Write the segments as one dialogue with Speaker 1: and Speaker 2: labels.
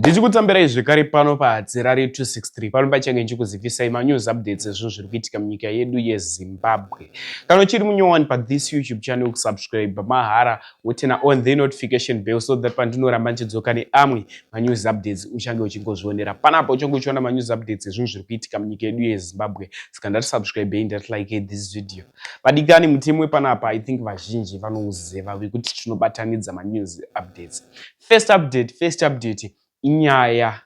Speaker 1: Ndichikutambira zvekare pano paHadzirari 263 pano pachange nchikuzivisai manews updates ezvinhu zviri kuitika munyika yedu yeZimbabwe. Kana uchiri munyowani pathis YouTube channel kusubscribe mahara wotena on the notification bell so that pandinoramba nchidzoka neamwe manews updates uchange uchingozvionera panapo uchange uchiona manews updates ezvinhu zviri kuitika munyika yedu yeZimbabwe. Saka ndati subscribe ndati like this video. Padikani mutemwe panapa I think vazhinji vanoziva kuti tinobatanidza manews updates. First update inyaya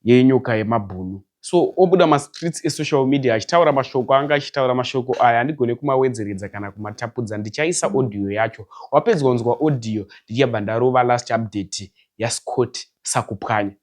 Speaker 1: yenyoka yemabhunu. So obuda ma-streets e-social media achitaura mashoko anga achitaura mashoko aya andigone kumawedzeredza kana kumatapudza. Ndichaisa audio yacho. Wapedza kunzwa audio ndichibva ndarova last update yaScott Sakupwanya.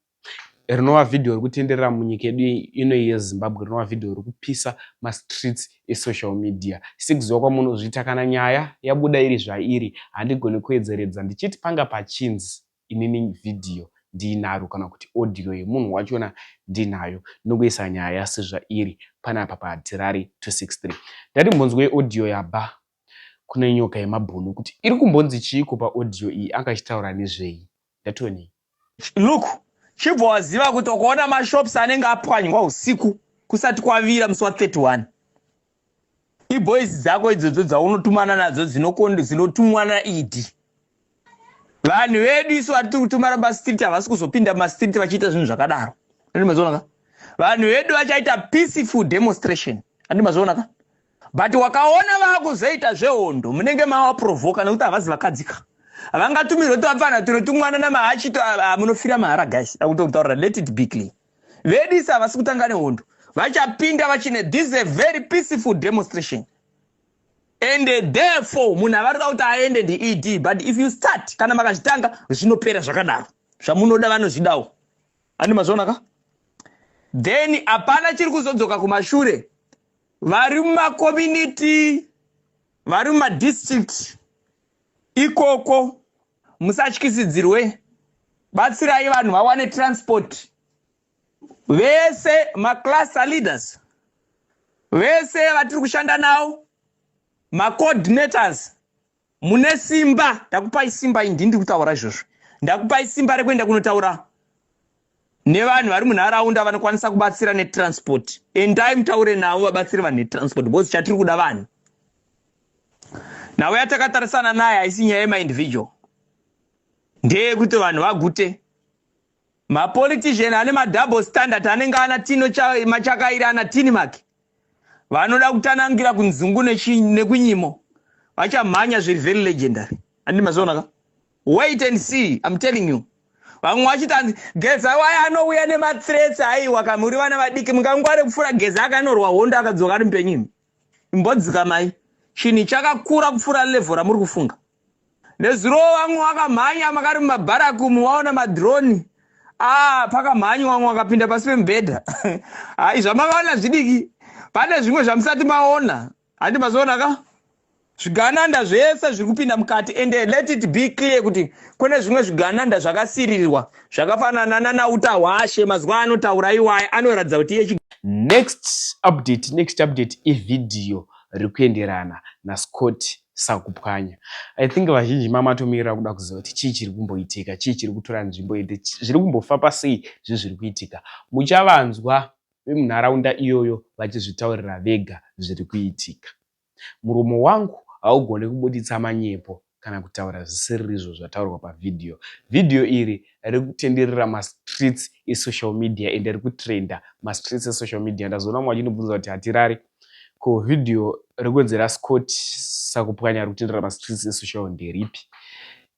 Speaker 1: Rinova video rikutenderera munyika yedu ino yeZimbabwe, rinova video rikupisa ma-streets e-social media. Sikuziva kwamunozviita kana nyaya yabuda iri zvairi handigone kuedzeredza ndichiti panga pachinzi inini video ndinaro kana kuti audio yemunhu wachona ndinayo nokuisa nyaya sezvairi panapa paHadzirari 263. Ndati mbonzwe audio yabva kune nyoka yemabhunu kuti iri kumbonzi chiiko paaudio iyi angachitaura nezvei. Ndatoni
Speaker 2: look chibva waziva kuti ukaona mashops anenge apwanywa usiku kusati kwavira musi wa31 iboys dzako idzodzo dzaunotumana nadzo dzinotumwa naID. Vanhu vedu isu vari kutumana mastreet havasi kuzopinda mastreet vachiita zvinhu zvakadaro. Andimazoona ka? Vanhu vedu vachaita peaceful demonstration. Andimazoona ka? But wakaona vakuzoita zvehondo munenge mavaprovoka nekuti havasi vakadzika. Havangatumirwa kuti vapfana tunotumwana namahachito munofira mahara guys. Akutaura let it be clear. Vedu isu havasi kutanga nehondo. Vachapinda vachine this is a very peaceful demonstration. And therefore munhu avarida kuti aende ndiED, but if you start kana makazvitanga zvinopera zvakadaro zvamunoda vanozvidawo. Andimazoona ka? Then apana chiri kuzodzoka kumashure. Vari mumakommunity, vari mumadistrict ikoko musatyisidzirwe, batsirai vanhu vawane transport. Vese maclass leaders, vese vatiri kushanda navo, ma-coordinators, mune simba. Ndakupai simba indi ndiri kutaura izvozvo. Ndakupai simba rekuenda kunotaura nevanhu vari munharaunda vanokwanisa kubatsira netransport. Endai mutaure navo vabatsire vanhu netransport because chatiri kuda vanhu. Nawe yatakatarisana naye haisi nyaya yema-individual. Ndeyekuti vanhu vagute. Ma-politician ane ma-double standard anenge ana Tino Machakairi ana Tini Maki vanoda kutanangira kunzungu nekunyimo vachamhanya zviri very legendary. Andimazoona ka? Wait and see, I'm telling you. Vamwe vachitanzi Geza waya anouya nemathreats aiwa kamuri vana vadiki mungangware kupfuura Geza akanorwa hondo akadzoka ari mupenyimi. Imbodzika mai. Chinhu chakakura kupfuura level ramuri kufunga. Nezuro vamwe vakamhanya makari mumabharaku muwaona madrone. Pakamhanywa vamwe vakapinda pasi pemubhedha. Hai zvamakaona zvidiki. Pane zvimwe zvamusati maona. Handimazoona ka? Zvigananda zvese zviri kupinda mukati and let it be clear kuti kune zvimwe zvigananda zvakasirirwa zvakafanana naUta Hwashe mazuva anotaura iwaye anoratidza kuti iye.
Speaker 1: Next update ivideo rikuenderana naScott Sakupwanya. I think vazhinji mamatomirira kuda kuziva kuti chii chiri kumboitika, chii chiri kutora nzvimbo ide, zviri kumbofamba sei zviri kuitika. Muchavanzwa vemunharaunda iyoyo vachizvitaurira vega zviri kuitika. Muromo wangu haugone kubuditsa manyepo kana kutaura zvisiri izvo zvataurwa pavideo. Video iri rikutenderera ma-streets e-social media ende rikutrenda ma-streets e-social media. Ndazoona mumwe achinobvunza kuti Hatirari ko video rikuwedzera Scott Sakupwanya rikutenderera ma-streets e-social nderipi?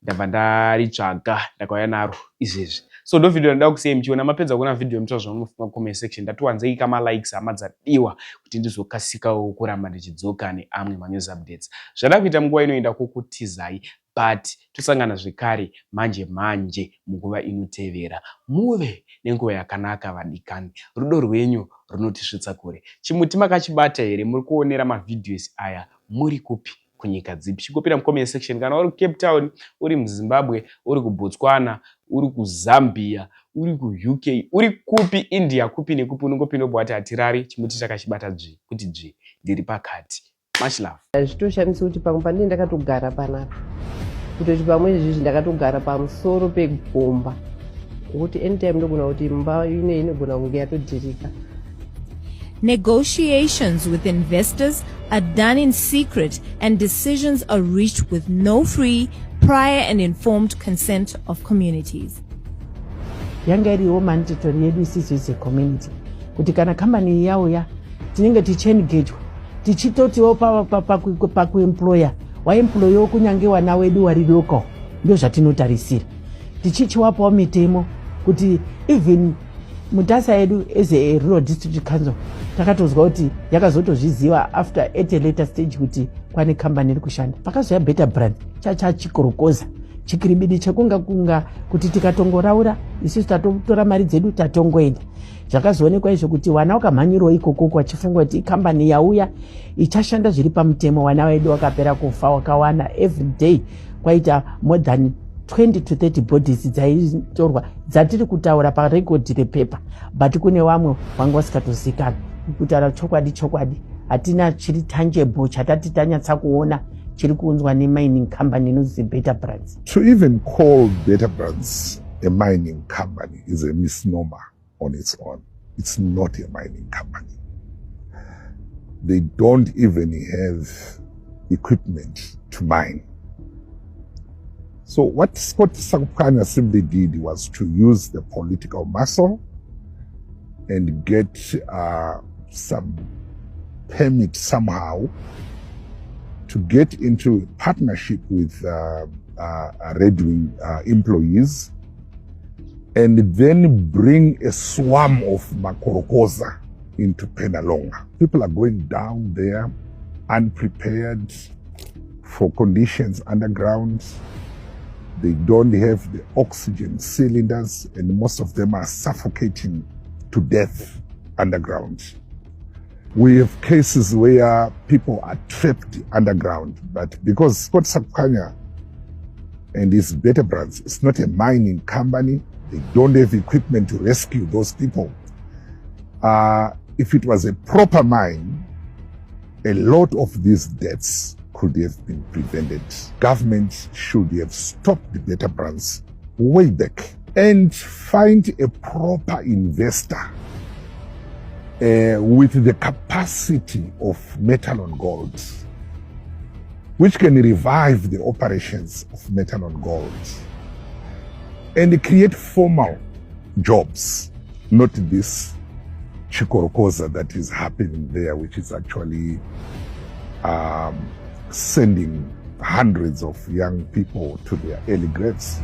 Speaker 1: Ndabva ndaritsvaga ndakauya naro izvezvi. So ndo video ndoda kusiyai muchiona mapedza kuona video mutoa zvamunofunga comment section. Ndatiwanzei kama likes amadzadiwa kuti ndizokasikawo kuramba ndichidzoka neamwe manews updates. Zvada kuita munguva inoenda kukutizai but tosangana zvekare manje munguva inotevera. Muve nenguva yakanaka vadikani. Rudo rwenyu runotisvitsa kure. Chimuti makachibata here? Muri kuonera mavideos aya muri kupi kunyika dzipi? Chingopinda mucomment section. Kana uri Cape Town, uri muZimbabwe, uri kuBotswana, uri kuZambia, uri kuUK, uri kupi India, kupi nekupi, unongopinda ubwati Hatirari chimuti chakachibata dzvi kuti dzvi ndiri pakati. Much love.
Speaker 3: Zvitoshamisa kuti pamwe pandine ndakatogara panapa kutoti pamwe izvizvi ndakatogara pamusoro pegomba ukuthi anytime ndogona kuti imba ine inogona kunge yatodhirika.
Speaker 4: Negotiations with investors are done in secret and decisions are reached with no free, prior and informed consent of communities.
Speaker 3: Yanga iriwo mandatory yedu isisi as a community kuti kana company yauya tinenge tichengagwa tichitotiwo pakuemployer waemployer kunyange wana wedu wari local ndio zvatinotarisira tichichiwapawo mitemo kuti even mutasa yedu as a rural district council takatozwa kuti yakazotozviziva after at a later stage kuti kwane company iri kushanda pakazoya Better Brand chachikorokoza chikiribidi chekunga kuti tikatongoraura isusu tatotora mari dzedu tatongoenda zvakazoonekwa izvo kuti wana wakamhanyirwa ikoko kwachifungwa kuti company yauya ichashanda zviri pamutemo wana wedu wakapera kufa wakawana every day kwaita more than 20 to 30 bodies dzaitorwa dzatiri kutaura parekodhi repepa but kune vamwe vanga vasikatozikanwa kutaura chokwadi hatina chiri tangible chatati tanyatsa kuona chiri kuunzwa nemining company inonzi Better Brands.
Speaker 5: To even call Better Brands a mining company is a misnomer on its own. It's not a mining company. They don't even have equipment to mine. So what Scott Sakupkanya simply did was to use the political muscle and get some permit somehow to get into a partnership with Red Wing employees and then bring a swarm of Makorokoza into Penalonga. People are going down there unprepared for conditions underground. They don't have the oxygen cylinders and most of them are suffocating to death underground. We have cases where people are trapped underground, but because Scott Sakupkanya and his Better Brands, it's not a mining company, they don't have equipment to rescue those people. If it was a proper mine, a lot of these deaths could have been prevented. Government should have stopped the Better Brands way back and find a proper investor with the capacity of Metal on Gold, which can revive the operations of Metal on Gold and create formal jobs, not this chikorokoza that is happening there, which is actually sending hundreds of young people to their early graves.